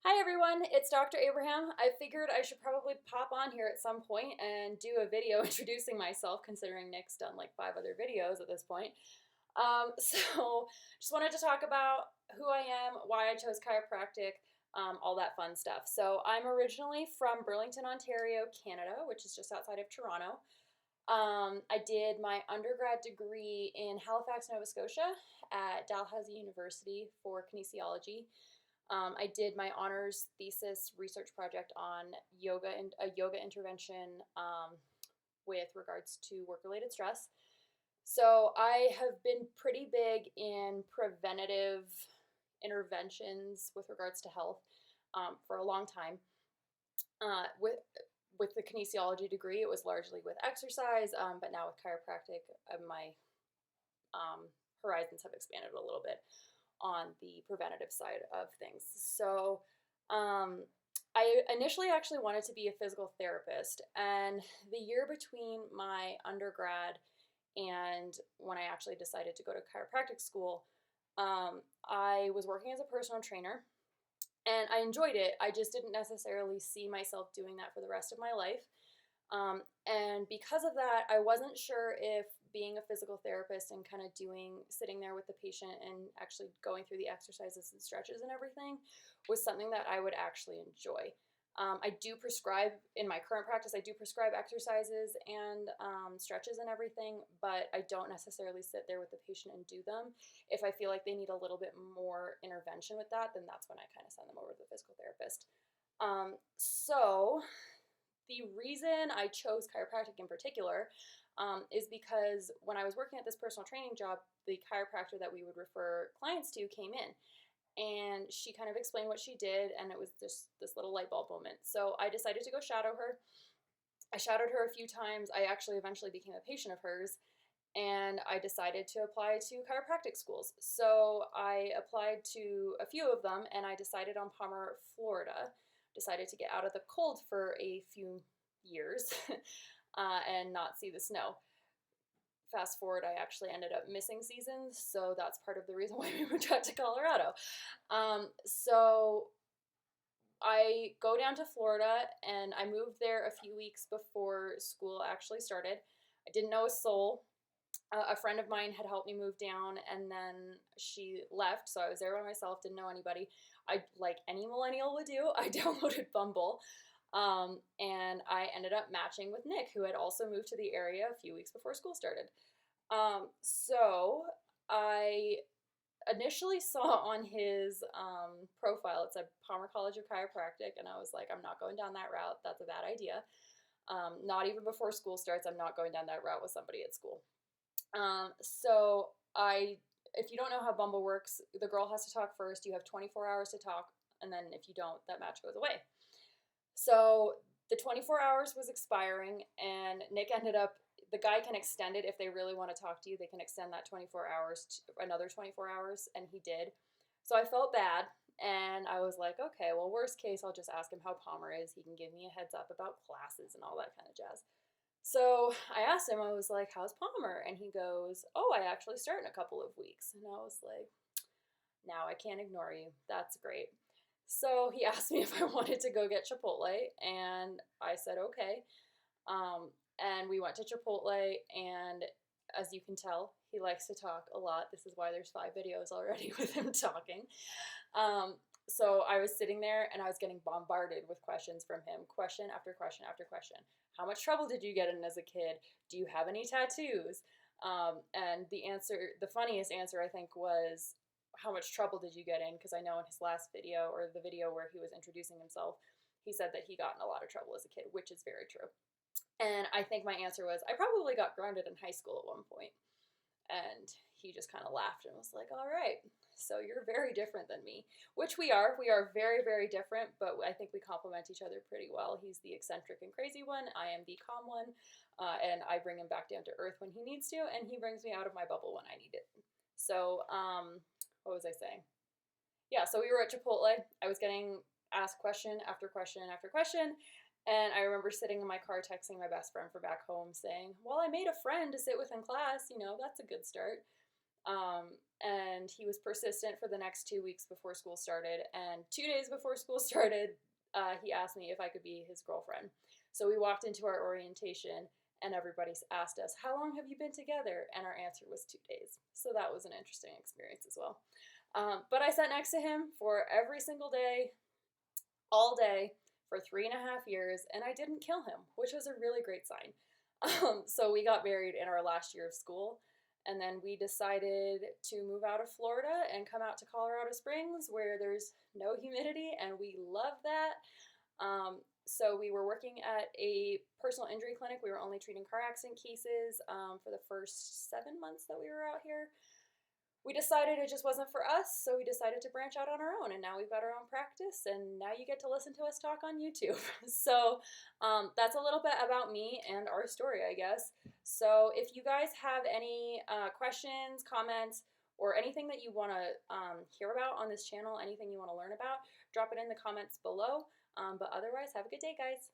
Hi everyone, it's Dr. Abraham. I figured I should probably pop on here at some point and do a video introducing myself, considering Nick's done like 5 other videos at this point. So just wanted to talk about who I am, why I chose chiropractic, all that fun stuff. So I'm originally from Burlington, Ontario, Canada, which is just outside of Toronto. I did my undergrad degree in Halifax, Nova Scotia at Dalhousie University for kinesiology. I did my honors thesis research project on yoga and a yoga intervention with regards to work-related stress. So I have been pretty big in preventative interventions with regards to health for a long time. With the kinesiology degree, it was largely with exercise, but now with chiropractic, my horizons have expanded a little bit on the preventative side of things. So I initially actually wanted to be a physical therapist, and the year between my undergrad and when I actually decided to go to chiropractic school, I was working as a personal trainer, and I enjoyed it. I just didn't necessarily see myself doing that for the rest of my life. And because of that, I wasn't sure if being a physical therapist and kind of sitting there with the patient and actually going through the exercises and stretches and everything was something that I would actually enjoy. I do prescribe, in my current practice, I do prescribe exercises and stretches and everything, but I don't necessarily sit there with the patient and do them. If I feel like they need a little bit more intervention with that, then that's when I kind of send them over to the physical therapist. So the reason I chose chiropractic in particular is because when I was working at this personal training job, the chiropractor that we would refer clients to came in, and she kind of explained what she did, and it was just this little light bulb moment. So I decided to go shadow her. I shadowed her a few times. I actually eventually became a patient of hers, and I decided to apply to chiropractic schools. So I applied to a few of them, and I decided on Palmer, Florida. Decided to get out of the cold for a few years and not see the snow. Fast forward, I actually ended up missing seasons, so that's part of the reason why we moved out to Colorado. So I go down to Florida, and I moved there a few weeks before school actually started. I didn't know a soul. A friend of mine had helped me move down, and then she left, so I was there by myself, didn't know anybody. I, like any millennial would do, I downloaded Bumble, and I ended up matching with Nick, who had also moved to the area a few weeks before school started. So I initially saw on his profile, it said Palmer College of Chiropractic, and I was like, I'm not going down that route. That's a bad idea. Not even before school starts, I'm not going down that route with somebody at school. So if you don't know how Bumble works, the girl has to talk first. You have 24 hours to talk, and then if you don't, that match goes away. So the 24 hours was expiring, and Nick ended up, the guy can extend it if they really want to talk to you. They can extend that 24 hours to another 24 hours, and he did. So I felt bad, and I was like, okay, well, worst case, I'll just ask him how Palmer is. He can give me a heads up about classes and all that kind of jazz. So I asked him, I was like, how's Palmer? And he goes, oh, I actually start in a couple of weeks. And I was like, now I can't ignore you. That's great. So he asked me if I wanted to go get Chipotle, and I said, okay. And we went to Chipotle, and as you can tell, he likes to talk a lot. This is why there's 5 videos already with him talking. So I was sitting there, and I was getting bombarded with questions from him, question after question after question. How much trouble did you get in as a kid? Do you have any tattoos? And the funniest answer I think was, how much trouble did you get in? Because I know in his last video, or the video where he was introducing himself, he said that he got in a lot of trouble as a kid, which is very true. And I think my answer was, I probably got grounded in high school at one point. And he just kind of laughed and was like, all right, so you're very different than me, which we are. We are very, very different, but I think we complement each other pretty well. He's the eccentric and crazy one. I am the calm one, and I bring him back down to earth when he needs to, and he brings me out of my bubble when I need it. So, what was I saying? Yeah, so we were at Chipotle. I was getting asked question after question after question, and I remember sitting in my car texting my best friend from back home saying, well, I made a friend to sit with in class, that's a good start. And he was persistent for the next 2 weeks before school started. And 2 days before school started, he asked me if I could be his girlfriend. So we walked into our orientation, and everybody asked us, "How long have you been together?" And our answer was 2 days. So that was an interesting experience as well. But I sat next to him for every single day, all day, for 3.5 years, and I didn't kill him, which was a really great sign. So we got married in our last year of school, and then we decided to move out of Florida and come out to Colorado Springs, where there's no humidity, and we love that. So we were working at a personal injury clinic. We were only treating car accident cases for the first 7 months that we were out here. We decided it just wasn't for us, so we decided to branch out on our own, and now we've got our own practice, and now you get to listen to us talk on YouTube. So that's a little bit about me and our story, I guess. So if you guys have any questions, comments, or anything that you want to hear about on this channel, anything you want to learn about, drop it in the comments below. But otherwise, have a good day, guys.